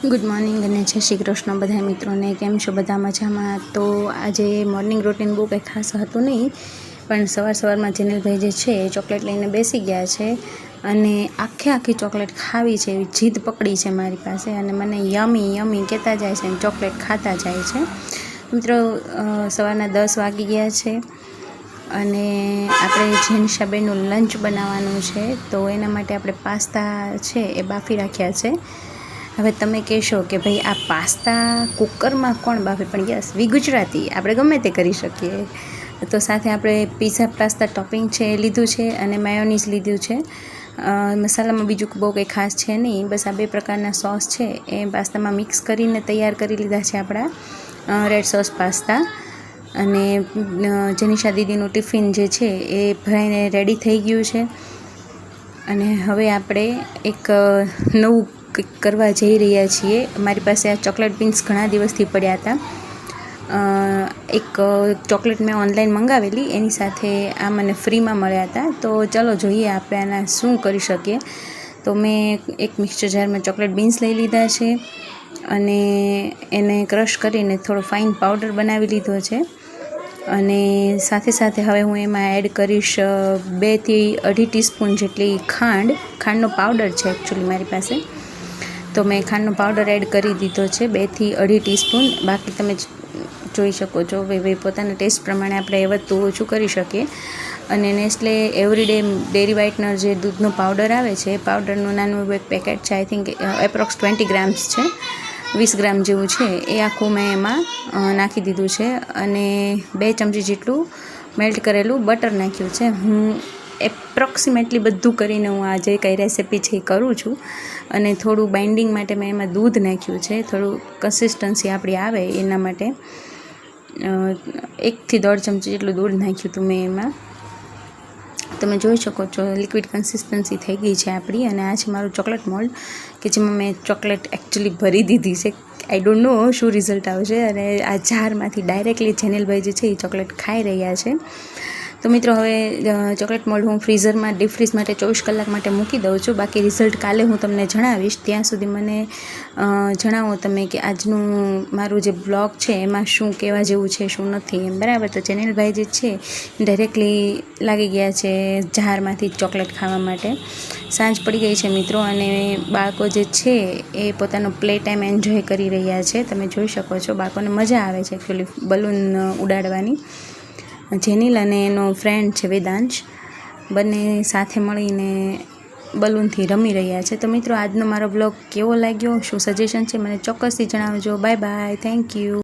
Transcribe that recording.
Good morning અને જય શ્રી કૃષ્ણ બધા મિત્રોને. કેમ છો બધા? મજામાં? તો આજે મોર્નિંગ રૂટીન બહુ કંઈ ખાસ હતું નહીં, પણ સવારમાં જેનિલભાઈ જે છે એ ચોકલેટ લઈને બેસી ગયા છે અને આખી ચોકલેટ ખાવી છે એવી જીદ પકડી છે મારી પાસે, અને મને યમી કહેતા જાય છે અને ચોકલેટ ખાતા જાય છે. મિત્રો, સવારના 10 વાગી ગયા છે અને આપણે જેનિશાબેનનું લંચ બનાવવાનું છે, તો એના માટે આપણે પાસ્તા છે એ બાફી રાખ્યા છે. હવે તમે કહેશો કે ભાઈ આ પાસ્તા કુકરમાં કોણ બાફે, પણ યસ, વી ગુજરાતી, આપણે ગમે તે કરી શકીએ. તો સાથે આપણે પીઝા પાસ્તા ટોપિંગ છે એ લીધું છે અને માયોનીઝ લીધું છે. મસાલામાં બીજું બહુ કંઈ ખાસ છે નહીં, બસ આ 2 પ્રકારના સોસ છે એ પાસ્તામાં મિક્સ કરીને તૈયાર કરી લીધા છે આપણા રેડ સોસ પાસ્તા. અને જેનિશા દીદીનું ટિફિન જે છે એ ભરાઈને રેડી થઈ ગયું છે. અને હવે આપણે એક નવું કરવા જઈ રહ્યા છીએ. મારી પાસે આ ચોકલેટ બીન્સ ઘણા દિવસથી પડ્યા હતા. એક ચોકલેટ મેં ઓનલાઈન મંગાવેલી, એની સાથે આ મને ફ્રીમાં મળ્યા હતા. તો ચલો જોઈએ આપણે આના શું કરી શકીએ. તો મેં એક મિક્સચર જારમાં ચોકલેટ બીન્સ લઈ લીધા છે અને એને ક્રશ કરીને થોડો ફાઇન પાવડર બનાવી લીધો છે. અને સાથે હવે હું એમાં એડ કરીશ 2 થી 2.5 ટીસ્પૂન જેટલી ખાંડનો પાવડર છે એકચ્યુઅલી મારી પાસે. તો મેં ખાંડનો પાવડર એડ કરી દીધો છે 2 થી 2.5 ટીસ્પૂન. બાકી તમે જોઈ શકો છો, ભાઈ પોતાના ટેસ્ટ પ્રમાણે આપણે વધતું ઓછું કરી શકીએ. અને નેસ્લે એવરીડે ડેરી વ્હાઇટનર જે દૂધનો પાવડર આવે છે, એ પાવડરનું નાનું એક પેકેટ છે, આઈ થિંક એપ્રોક્સ 20 ગ્રામ્સ છે, 20 ગ્રામ જેવું છે. એ આખું મેં એમાં નાખી દીધું છે અને 2 ચમચી જેટલું મેલ્ટ કરેલું બટર નાખ્યું છે. હું એપ્રોક્સિમેટલી બધું કરીને હું આ જે કંઈ રેસિપી છે એ કરું છું. અને થોડું બાઇન્ડિંગ માટે મેં એમાં દૂધ નાખ્યું છે, થોડું કન્સિસ્ટન્સી આપણી આવે એના માટે 1 થી 1.5 ચમચી જેટલું દૂધ નાખ્યું હતું મેં એમાં. તમે જોઈ શકો છો લિક્વિડ કન્સિસ્ટન્સી થઈ ગઈ છે આપણી. અને આ છે મારું ચોકલેટ મોલ્ડ કે જેમાં મેં ચોકલેટ એકચ્યુઅલી ભરી દીધી છે. આઈ ડોન્ટ નો શું રિઝલ્ટ આવશે. અને આ જારમાંથી ડાયરેક્ટલી જેનિલભાઈ જે છે એ ચોકલેટ ખાઈ રહ્યા છે. તો મિત્રો, હવે ચોકલેટ મોલ્ડ હું ફ્રીઝરમાં ડીપ ફ્રીઝ માટે 24 કલાક માટે મૂકી દઉં છું. બાકી રિઝલ્ટ કાલે હું તમને જણાવીશ. ત્યાં સુધી મને જણાવો તમે કે આજનું મારું જે બ્લોગ છે એમાં શું કહેવા જેવું છે, શું નથી એમ, બરાબર. તો જેનિલભાઈ જે છે ડાયરેક્ટલી લાગી ગયા છે જારમાંથી ચોકલેટ ખાવા માટે. સાંજ પડી ગઈ છે મિત્રો, અને બાળકો જે છે એ પોતાનો પ્લે ટાઈમ એન્જોય કરી રહ્યા છે. તમે જોઈ શકો છો, બાળકોને મજા આવે છે એકચ્યુઅલી બલૂન ઉડાડવાની. જેનિલ અને એનો ફ્રેન્ડ છે વેદાંશ, બંને સાથે મળીને બલૂનથી રમી રહ્યા છે. તો મિત્રો, આજનો મારો બ્લોગ કેવો લાગ્યો, શું સજેશન છે, મને ચોક્કસથી જણાવજો. Bye bye, thank you.